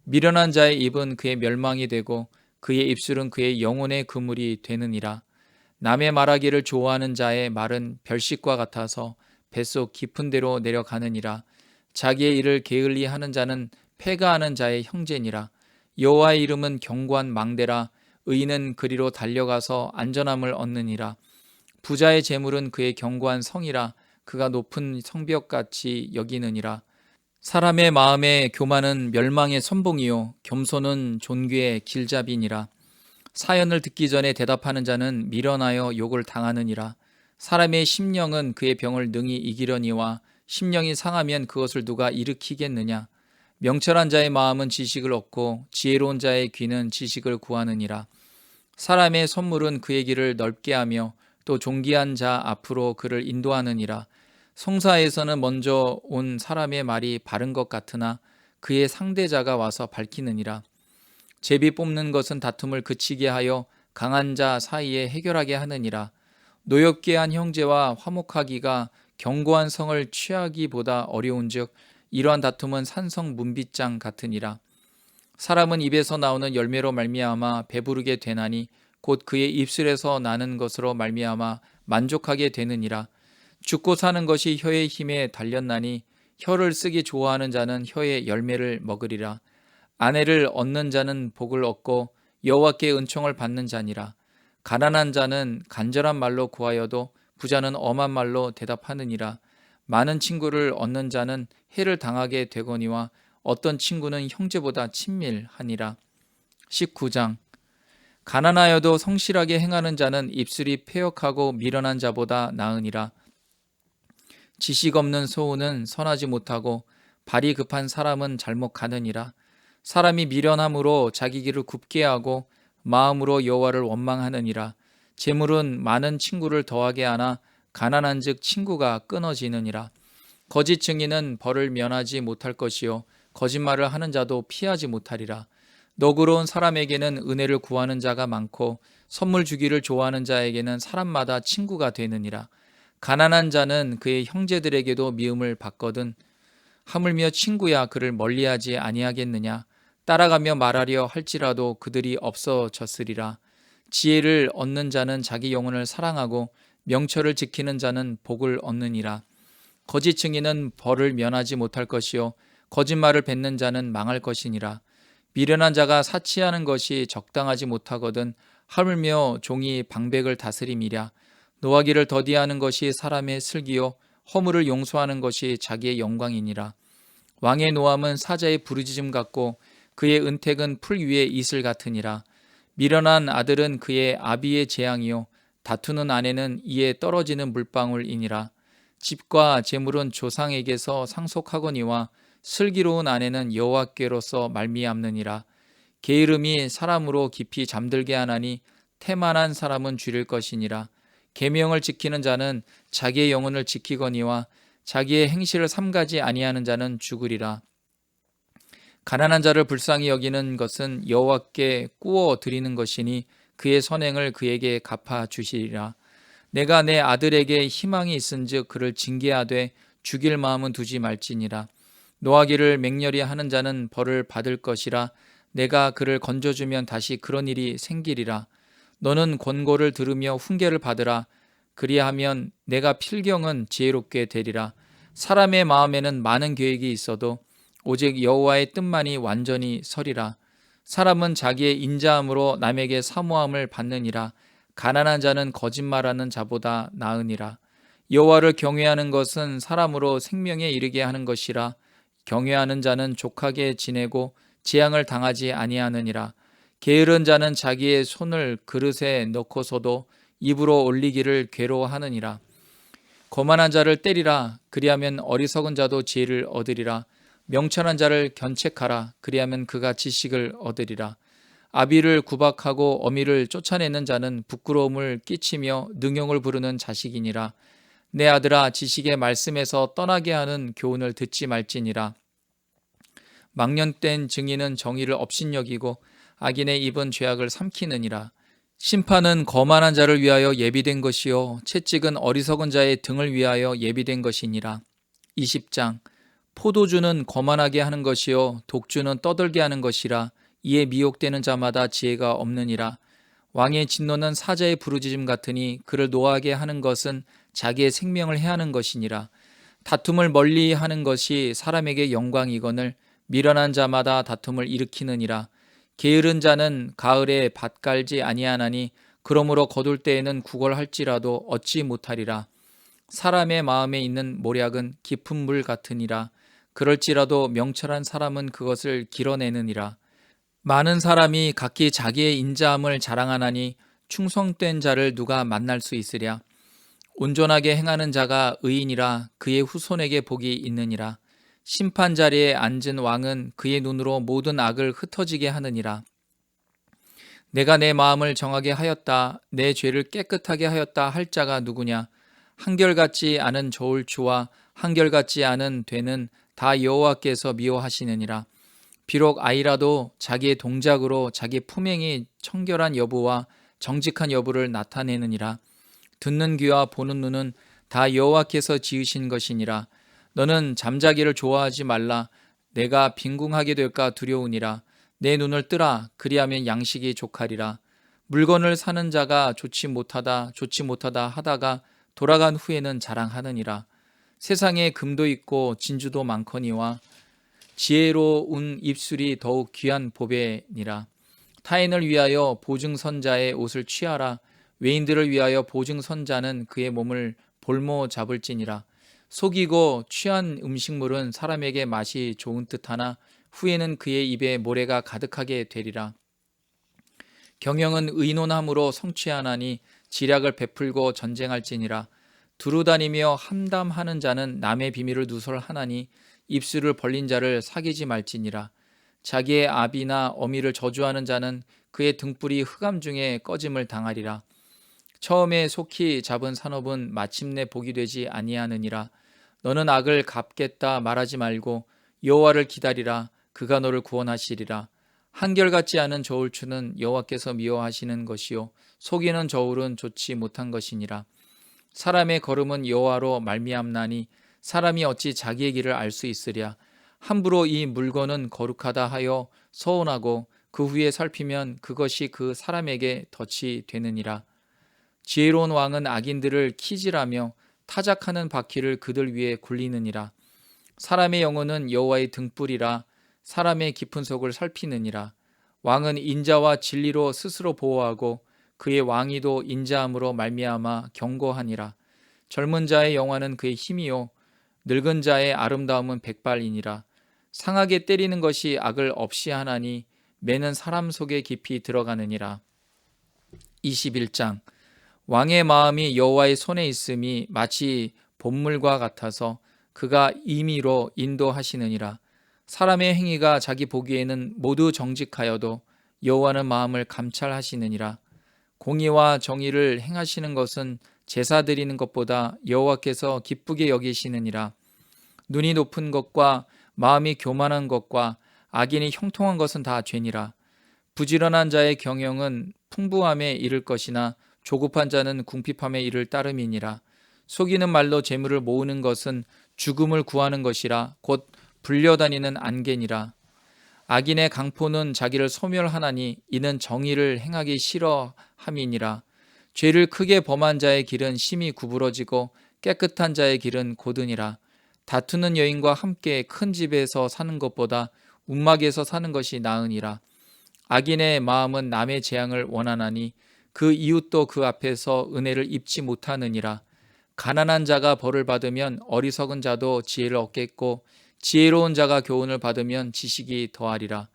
미련한 자의 입은 그의 멸망이 되고 그의 입술은 그의 영혼의 그물이 되느니라. 남의 말하기를 좋아하는 자의 말은 별식과 같아서 뱃속 깊은 데로 내려가느니라. 자기의 일을 게을리 하는 자는 패가하는 자의 형제니라. 여호와의 이름은 견고한 망대라. 의인은 그리로 달려가서 안전함을 얻느니라. 부자의 재물은 그의 견고한 성이라. 그가 높은 성벽같이 여기느니라. 사람의 마음의 교만은 멸망의 선봉이요 겸손은 존귀의 길잡이니라. 사연을 듣기 전에 대답하는 자는 미련하여 욕을 당하느니라. 사람의 심령은 그의 병을 능히 이기려니와 심령이 상하면 그것을 누가 일으키겠느냐. 명철한 자의 마음은 지식을 얻고 지혜로운 자의 귀는 지식을 구하느니라. 사람의 선물은 그의 길을 넓게 하며 또 존귀한 자 앞으로 그를 인도하느니라. 성사에서는 먼저 온 사람의 말이 바른 것 같으나 그의 상대자가 와서 밝히느니라. 제비 뽑는 것은 다툼을 그치게 하여 강한 자 사이에 해결하게 하느니라. 노엽게 한 형제와 화목하기가 견고한 성을 취하기보다 어려운즉 이러한 다툼은 산성 문빗장 같으니라. 사람은 입에서 나오는 열매로 말미암아 배부르게 되나니 곧 그의 입술에서 나는 것으로 말미암아 만족하게 되느니라. 죽고 사는 것이 혀의 힘에 달렸나니 혀를 쓰기 좋아하는 자는 혀의 열매를 먹으리라. 아내를 얻는 자는 복을 얻고 여호와께 은총을 받는 자니라. 가난한 자는 간절한 말로 구하여도 부자는 엄한 말로 대답하느니라. 많은 친구를 얻는 자는 해를 당하게 되거니와 어떤 친구는 형제보다 친밀하니라. 19장. 가난하여도 성실하게 행하는 자는 입술이 패역하고 미련한 자보다 나으니라. 지식 없는 소우는 선하지 못하고 발이 급한 사람은 잘못 가느니라. 사람이 미련함으로 자기 길을 굽게 하고 마음으로 여호와를 원망하느니라. 재물은 많은 친구를 더하게 하나 가난한즉 친구가 끊어지느니라. 거짓 증인은 벌을 면하지 못할 것이요 거짓말을 하는 자도 피하지 못하리라. 너그러운 사람에게는 은혜를 구하는 자가 많고 선물 주기를 좋아하는 자에게는 사람마다 친구가 되느니라. 가난한 자는 그의 형제들에게도 미움을 받거든 하물며 친구야 그를 멀리하지 아니하겠느냐. 따라가며 말하려 할지라도 그들이 없어졌으리라. 지혜를 얻는 자는 자기 영혼을 사랑하고 명철을 지키는 자는 복을 얻느니라. 거짓 증인은 벌을 면하지 못할 것이요 거짓말을 뱉는 자는 망할 것이니라. 미련한 자가 사치하는 것이 적당하지 못하거든 하물며 종이 방백을 다스림이랴. 노하기를 더디하는 것이 사람의 슬기요 허물을 용서하는 것이 자기의 영광이니라. 왕의 노함은 사자의 부르짖음 같고 그의 은택은 풀 위의 이슬 같으니라. 미련한 아들은 그의 아비의 재앙이요 다투는 아내는 이에 떨어지는 물방울이니라. 집과 재물은 조상에게서 상속하거니와 슬기로운 아내는 여호와께로서 말미암느니라. 게으름이 사람으로 깊이 잠들게 하나니 태만한 사람은 줄일 것이니라. 계명을 지키는 자는 자기의 영혼을 지키거니와 자기의 행실을 삼가지 아니하는 자는 죽으리라. 가난한 자를 불쌍히 여기는 것은 여호와께 꾸어 드리는 것이니 그의 선행을 그에게 갚아 주시리라. 내가 내 아들에게 희망이 있은즉 그를 징계하되 죽일 마음은 두지 말지니라. 노하기를 맹렬히 하는 자는 벌을 받을 것이라. 내가 그를 건져주면 다시 그런 일이 생기리라. 너는 권고를 들으며 훈계를 받으라. 그리하면 내가 필경은 지혜롭게 되리라. 사람의 마음에는 많은 계획이 있어도 오직 여호와의 뜻만이 완전히 서리라. 사람은 자기의 인자함으로 남에게 사모함을 받느니라. 가난한 자는 거짓말하는 자보다 나으니라. 여호와를 경외하는 것은 사람으로 생명에 이르게 하는 것이라. 경외하는 자는 족하게 지내고 재앙을 당하지 아니하느니라. 게으른 자는 자기의 손을 그릇에 넣고서도 입으로 올리기를 괴로워하느니라. 거만한 자를 때리라. 그리하면 어리석은 자도 지혜를 얻으리라. 명철한 자를 견책하라. 그리하면 그가 지식을 얻으리라. 아비를 구박하고 어미를 쫓아내는 자는 부끄러움을 끼치며 능욕을 부르는 자식이니라. 내 아들아, 지식의 말씀에서 떠나게 하는 교훈을 듣지 말지니라. 망령된 증인은 정의를 업신여기고 악인의 입은 죄악을 삼키느니라. 심판은 거만한 자를 위하여 예비된 것이요 채찍은 어리석은 자의 등을 위하여 예비된 것이니라. 20장. 포도주는 거만하게 하는 것이요 독주는 떠들게 하는 것이라. 이에 미혹되는 자마다 지혜가 없느니라. 왕의 진노는 사자의 부르짖음 같으니 그를 노하게 하는 것은 자기의 생명을 해하는 것이니라. 다툼을 멀리 하는 것이 사람에게 영광이거늘 미련한 자마다 다툼을 일으키느니라. 게으른 자는 가을에 밭 갈지 아니하나니 그러므로 거둘 때에는 구걸할지라도 얻지 못하리라. 사람의 마음에 있는 모략은 깊은 물 같으니라. 그럴지라도 명철한 사람은 그것을 길어내느니라. 많은 사람이 각기 자기의 인자함을 자랑하나니 충성된 자를 누가 만날 수 있으랴. 온전하게 행하는 자가 의인이라. 그의 후손에게 복이 있느니라. 심판 자리에 앉은 왕은 그의 눈으로 모든 악을 흩어지게 하느니라. 내가 내 마음을 정하게 하였다, 내 죄를 깨끗하게 하였다 할 자가 누구냐? 한결같지 않은 저울추와 한결같지 않은 되는 다 여호와께서 미워하시느니라. 비록 아이라도 자기의 동작으로 자기 품행이 청결한 여부와 정직한 여부를 나타내느니라. 듣는 귀와 보는 눈은 다 여호와께서 지으신 것이니라. 너는 잠자기를 좋아하지 말라. 내가 빈궁하게 될까 두려우니라. 내 눈을 뜨라. 그리하면 양식이 족하리라. 물건을 사는 자가 좋지 못하다 하다가 돌아간 후에는 자랑하느니라. 세상에 금도 있고 진주도 많거니와 지혜로운 입술이 더욱 귀한 보배니라. 타인을 위하여 보증선자의 옷을 취하라. 외인들을 위하여 보증선자는 그의 몸을 볼모 잡을지니라. 속이고 취한 음식물은 사람에게 맛이 좋은 듯하나 후에는 그의 입에 모래가 가득하게 되리라. 경영은 의논함으로 성취하나니 지략을 베풀고 전쟁할지니라. 두루다니며 함담하는 자는 남의 비밀을 누설하나니 입술을 벌린 자를 사귀지 말지니라. 자기의 아비나 어미를 저주하는 자는 그의 등불이 흑암 중에 꺼짐을 당하리라. 처음에 속히 잡은 산업은 마침내 복이 되지 아니하느니라. 너는 악을 갚겠다 말하지 말고 여호와를 기다리라. 그가 너를 구원하시리라. 한결같지 않은 저울추는 여호와께서 미워하시는 것이요 속이는 저울은 좋지 못한 것이니라. 사람의 걸음은 여호와로 말미암나니 사람이 어찌 자기의 길을 알 수 있으랴. 함부로 이 물건은 거룩하다 하여 서운하고 그 후에 살피면 그것이 그 사람에게 덫이 되느니라. 지혜로운 왕은 악인들을 키질하며 타작하는 바퀴를 그들 위에 굴리느니라. 사람의 영혼은 여호와의 등불이라. 사람의 깊은 속을 살피느니라. 왕은 인자와 진리로 스스로 보호하고 그의 왕위도 인자함으로 말미암아 경고하니라. 젊은 자의 영화는 그의 힘이요 늙은 자의 아름다움은 백발이니라. 상하게 때리는 것이 악을 없이 하나니 매는 사람 속에 깊이 들어가느니라. 21장. 왕의 마음이 여호와의 손에 있음이 마치 봇물과 같아서 그가 임의로 인도하시느니라. 사람의 행위가 자기 보기에는 모두 정직하여도 여호와는 마음을 감찰하시느니라. 공의와 정의를 행하시는 것은 제사 드리는 것보다 여호와께서 기쁘게 여기시느니라. 눈이 높은 것과 마음이 교만한 것과 악인이 형통한 것은 다 죄니라. 부지런한 자의 경영은 풍부함에 이를 것이나 조급한 자는 궁핍함에 이를 따름이니라. 속이는 말로 재물을 모으는 것은 죽음을 구하는 것이라 곧 불려다니는 안개니라. 악인의 강포는 자기를 소멸하나니 이는 정의를 행하기 싫어함이니라. 죄를 크게 범한 자의 길은 심히 구부러지고 깨끗한 자의 길은 고드니라. 다투는 여인과 함께 큰 집에서 사는 것보다 움막에서 사는 것이 나으니라. 악인의 마음은 남의 재앙을 원하나니 그 이웃도 그 앞에서 은혜를 입지 못하느니라. 가난한 자가 벌을 받으면 어리석은 자도 지혜를 얻겠고 지혜로운 자가 교훈을 받으면 지식이 더하리라.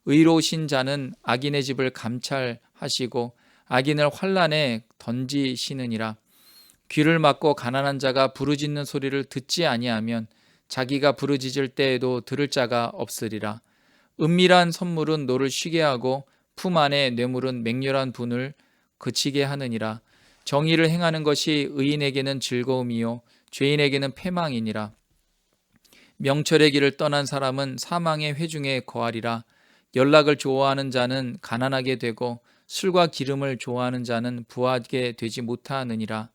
의로우신 자는 악인의 집을 감찰하시고 악인을 환난에 던지시느니라. 귀를 막고 가난한 자가 부르짖는 소리를 듣지 아니하면 자기가 부르짖을 때에도 들을 자가 없으리라. 은밀한 선물은 노를 쉬게 하고 품 안에 뇌물은 맹렬한 분을 그치게 하느니라. 정의를 행하는 것이 의인에게는 즐거움이요 죄인에게는 패망이니라. 명철의 길을 떠난 사람은 사망의 회중에 거하리라. 연락을 좋아하는 자는 가난하게 되고 술과 기름을 좋아하는 자는 부하게 되지 못하느니라.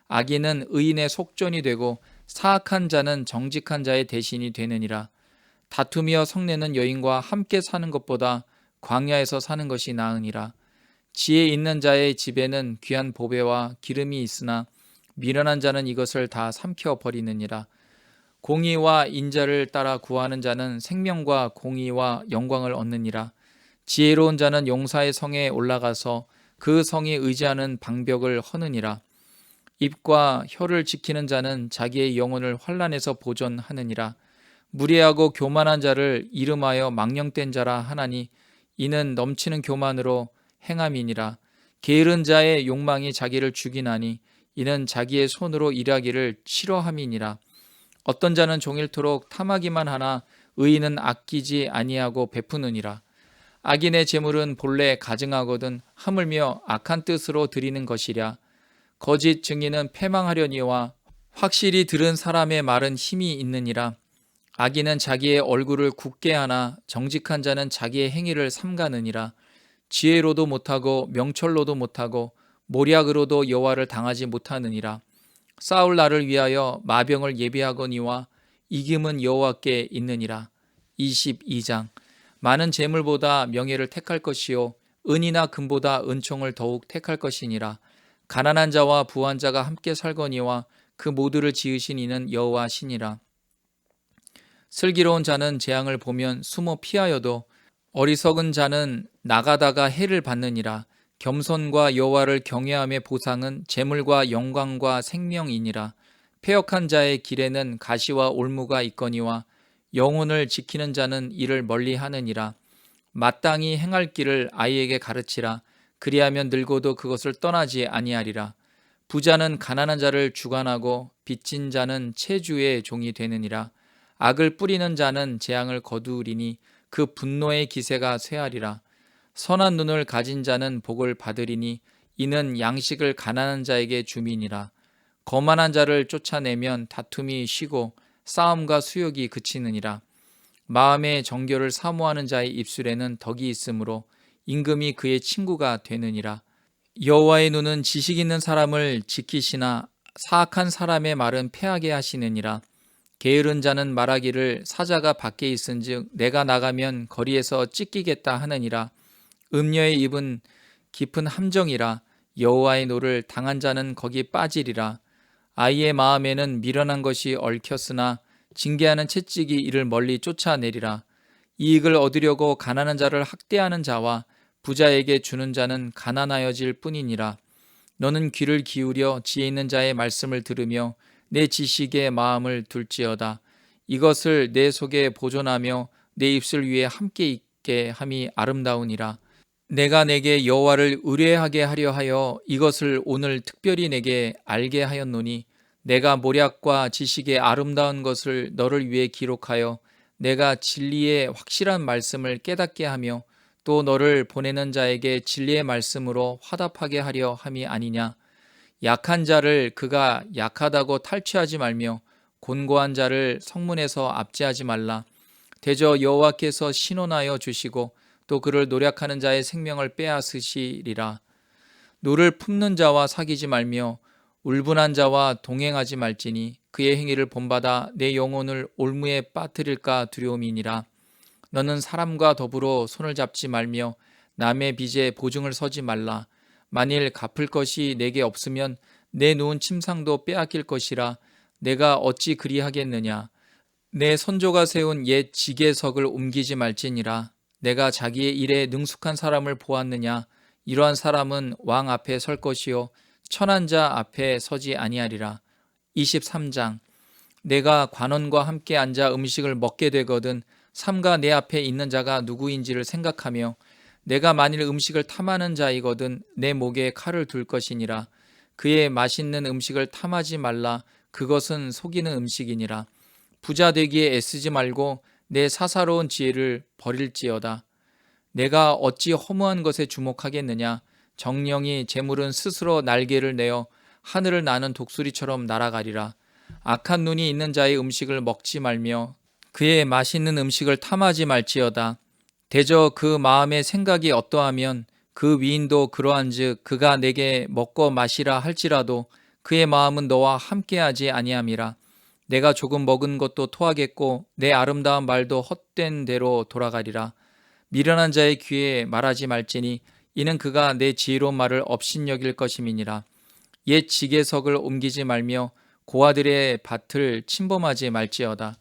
악인은 의인의 속전이 되고 사악한 자는 정직한 자의 대신이 되느니라. 다투며 성내는 여인과 함께 사는 것보다 광야에서 사는 것이 나으니라. 지혜 있는 자의 집에는 귀한 보배와 기름이 있으나 미련한 자는 이것을 다 삼켜 버리느니라. 공의와 인자를 따라 구하는 자는 생명과 공의와 영광을 얻느니라. 지혜로운 자는 용사의 성에 올라가서 그 성이 의지하는 방벽을 허느니라. 입과 혀를 지키는 자는 자기의 영혼을 환난에서 보존하느니라. 무례하고 교만한 자를 이름하여 망령된 자라 하나니 이는 넘치는 교만으로 행함이니라. 게으른 자의 욕망이 자기를 죽이나니 이는 자기의 손으로 일하기를 싫어함이니라. 어떤 자는 종일토록 탐하기만 하나 의인은 아끼지 아니하고 베푸느니라. 악인의 재물은 본래 가증하거든 하물며 악한 뜻으로 드리는 것이랴. 거짓 증인은 패망하려니와 확실히 들은 사람의 말은 힘이 있느니라. 악인은 자기의 얼굴을 굳게 하나 정직한 자는 자기의 행위를 삼가느니라. 지혜로도 못하고 명철로도 못하고 모략으로도 여호와를 당하지 못하느니라. 싸울 날을 위하여 마병을 예비하거니와 이김은 여호와께 있느니라. 22장. 많은 재물보다 명예를 택할 것이요 은이나 금보다 은총을 더욱 택할 것이니라. 가난한 자와 부한 자가 함께 살거니와 그 모두를 지으신 이는 여호와시니라. 슬기로운 자는 재앙을 보면 숨어 피하여도 어리석은 자는 나가다가 해를 받느니라. 겸손과 여호와를 경외함의 보상은 재물과 영광과 생명이니라. 패역한 자의 길에는 가시와 올무가 있거니와 영혼을 지키는 자는 이를 멀리하느니라. 마땅히 행할 길을 아이에게 가르치라. 그리하면 늙어도 그것을 떠나지 아니하리라. 부자는 가난한 자를 주관하고 빚진 자는 체주의 종이 되느니라. 악을 뿌리는 자는 재앙을 거두리니 그 분노의 기세가 쇠하리라. 선한 눈을 가진 자는 복을 받으리니 이는 양식을 가난한 자에게 줌이니라. 거만한 자를 쫓아내면 다툼이 쉬고 싸움과 수욕이 그치느니라. 마음의 정결을 사모하는 자의 입술에는 덕이 있으므로 임금이 그의 친구가 되느니라. 여호와의 눈은 지식 있는 사람을 지키시나 사악한 사람의 말은 패하게 하시느니라. 게으른 자는 말하기를 사자가 밖에 있은즉 내가 나가면 거리에서 찢기겠다 하느니라. 음녀의 입은 깊은 함정이라. 여호와의 노를 당한 자는 거기 빠지리라. 아이의 마음에는 미련한 것이 얽혔으나 징계하는 채찍이 이를 멀리 쫓아내리라. 이익을 얻으려고 가난한 자를 학대하는 자와 부자에게 주는 자는 가난하여질 뿐이니라. 너는 귀를 기울여 지혜 있는 자의 말씀을 들으며 내 지식에 마음을 둘지어다. 이것을 내 속에 보존하며 내 입술 위에 함께 있게 함이 아름다우니라. 내가 내게 여호와를 의뢰하게 하려 하여 이것을 오늘 특별히 내게 알게 하였노니 내가 모략과 지식의 아름다운 것을 너를 위해 기록하여 내가 진리의 확실한 말씀을 깨닫게 하며 또 너를 보내는 자에게 진리의 말씀으로 화답하게 하려 함이 아니냐. 약한 자를 그가 약하다고 탈취하지 말며 곤고한 자를 성문에서 압제하지 말라. 대저 여호와께서 신원하여 주시고 또 그를 노력하는 자의 생명을 빼앗으시리라. 노를 품는 자와 사귀지 말며 울분한 자와 동행하지 말지니 그의 행위를 본받아 내 영혼을 올무에 빠뜨릴까 두려움이니라. 너는 사람과 더불어 손을 잡지 말며 남의 빚에 보증을 서지 말라. 만일 갚을 것이 내게 없으면 내 누운 침상도 빼앗길 것이라. 내가 어찌 그리하겠느냐. 내 선조가 세운 옛 지계석을 옮기지 말지니라. 내가 자기의 일에 능숙한 사람을 보았느냐. 이러한 사람은 왕 앞에 설 것이요 천한 자 앞에 서지 아니하리라. 23장. 내가 관원과 함께 앉아 음식을 먹게 되거든 삼가 내 앞에 있는 자가 누구인지를 생각하며 내가 만일 음식을 탐하는 자이거든 내 목에 칼을 둘 것이니라. 그의 맛있는 음식을 탐하지 말라. 그것은 속이는 음식이니라. 부자 되기에 애쓰지 말고 내 사사로운 지혜를 버릴지어다. 내가 어찌 허무한 것에 주목하겠느냐. 정령이 재물은 스스로 날개를 내어 하늘을 나는 독수리처럼 날아가리라. 악한 눈이 있는 자의 음식을 먹지 말며 그의 맛있는 음식을 탐하지 말지어다. 대저 그 마음의 생각이 어떠하면 그 위인도 그러한즉 그가 내게 먹고 마시라 할지라도 그의 마음은 너와 함께하지 아니함이라. 내가 조금 먹은 것도 토하겠고 내 아름다운 말도 헛된 대로 돌아가리라. 미련한 자의 귀에 말하지 말지니 이는 그가 내 지혜로운 말을 업신여길 것임이니라. 옛 지게석을 옮기지 말며 고아들의 밭을 침범하지 말지어다.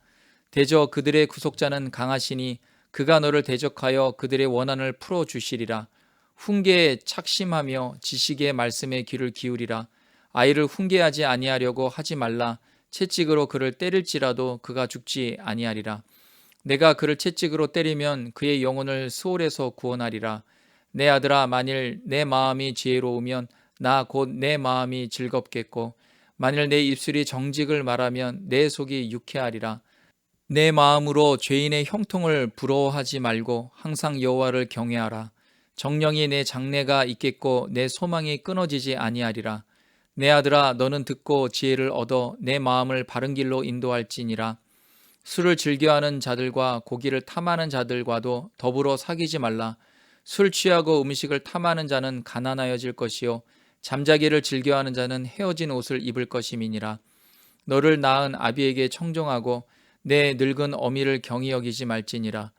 대저 그들의 구속자는 강하시니 그가 너를 대적하여 그들의 원한을 풀어주시리라. 훈계에 착심하며 지식의 말씀에 귀를 기울이라. 아이를 훈계하지 아니하려고 하지 말라. 채찍으로 그를 때릴지라도 그가 죽지 아니하리라. 내가 그를 채찍으로 때리면 그의 영혼을 수월에서 구원하리라. 내 아들아, 만일 내 마음이 지혜로우면 나 곧 내 마음이 즐겁겠고 만일 내 입술이 정직을 말하면 내 속이 유쾌하리라. 내 마음으로 죄인의 형통을 부러워하지 말고 항상 여호와를 경외하라. 정령이 내 장래가 있겠고 내 소망이 끊어지지 아니하리라. 내 아들아, 너는 듣고 지혜를 얻어 내 마음을 바른 길로 인도할지니라. 술을 즐겨하는 자들과 고기를 탐하는 자들과도 더불어 사귀지 말라. 술 취하고 음식을 탐하는 자는 가난하여질 것이요 잠자기를 즐겨하는 자는 헤어진 옷을 입을 것임이니라. 너를 낳은 아비에게 청종하고 내 늙은 어미를 경히 여기지 말지니라.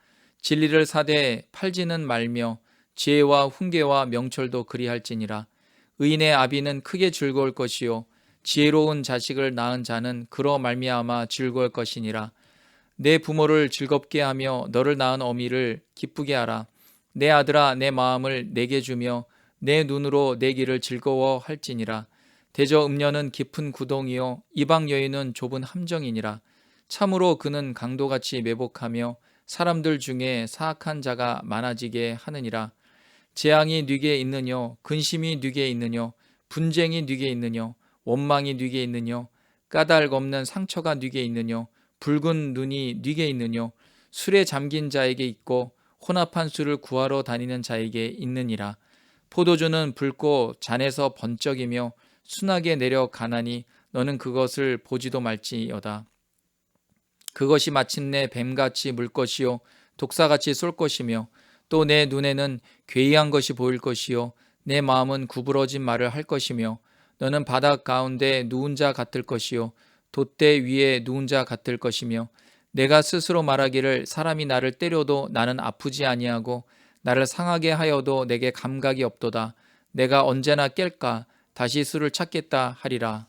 진리를 사되 팔지는 말며 지혜와 훈계와 명철도 그리할지니라. 의인의 아비는 크게 즐거울 것이요 지혜로운 자식을 낳은 자는 그로 말미암아 즐거울 것이니라. 내 부모를 즐겁게 하며 너를 낳은 어미를 기쁘게 하라. 내 아들아, 내 마음을 내게 주며 내 눈으로 내 길을 즐거워할지니라. 대저 음녀는 깊은 구덩이요 이방 여인은 좁은 함정이니라. 참으로 그는 강도같이 매복하며 사람들 중에 사악한 자가 많아지게 하느니라. 재앙이 네게 있느뇨, 근심이 네게 있느뇨, 분쟁이 네게 있느뇨, 원망이 네게 있느뇨, 까닭 없는 상처가 네게 있느뇨, 붉은 눈이 네게 있느뇨, 술에 잠긴 자에게 있고 혼합한 술을 구하러 다니는 자에게 있느니라. 포도주는 붉고 잔에서 번쩍이며 순하게 내려가나니 너는 그것을 보지도 말지어다. 그것이 마침내 뱀같이 물 것이요 독사같이 쏠 것이며 또 내 눈에는 괴이한 것이 보일 것이요 내 마음은 구부러진 말을 할 것이며 너는 바닥 가운데 누운 자 같을 것이요 돛대 위에 누운 자 같을 것이며 내가 스스로 말하기를 사람이 나를 때려도 나는 아프지 아니하고 나를 상하게 하여도 내게 감각이 없도다. 내가 언제나 깰까 다시 술을 찾겠다 하리라.